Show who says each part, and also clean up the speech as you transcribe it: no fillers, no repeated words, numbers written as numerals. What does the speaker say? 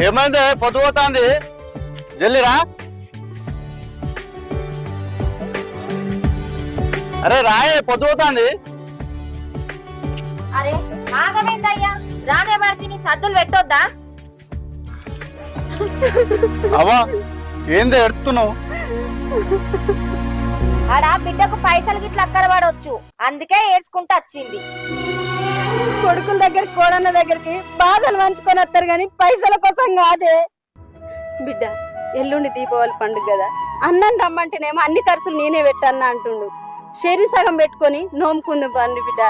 Speaker 1: ఏమైంది పొద్దుపోతాంది జల్లిరా అరే రాయే పొద్దుపోతాంది
Speaker 2: అరే ఆగమేందయ్యా రానే పడితే సద్దులు పెట్టొద్దా
Speaker 1: అవా ఏంది ఎడుతున్నావు
Speaker 2: ఆడ బిడ్డకు పైసలు గిట్ల అక్కర పడవచ్చు అందుకే ఏడ్చుకుంటూ వచ్చింది
Speaker 3: కొడుకుల దగ్గర కోడన్న దగ్గరికి బాధలు పంచుకొని వస్తారు గాని పైసల కోసం కాదే. బిడ్డ ఎల్లుండి దీపావళి పండుగ కదా, అన్నం రమ్మంటేనేమో అన్ని ఖర్చులు నేనే పెట్టన్నా అంటుండు. షెరీ సగం పెట్టుకొని నోముకుంది పండి బిడ్డ.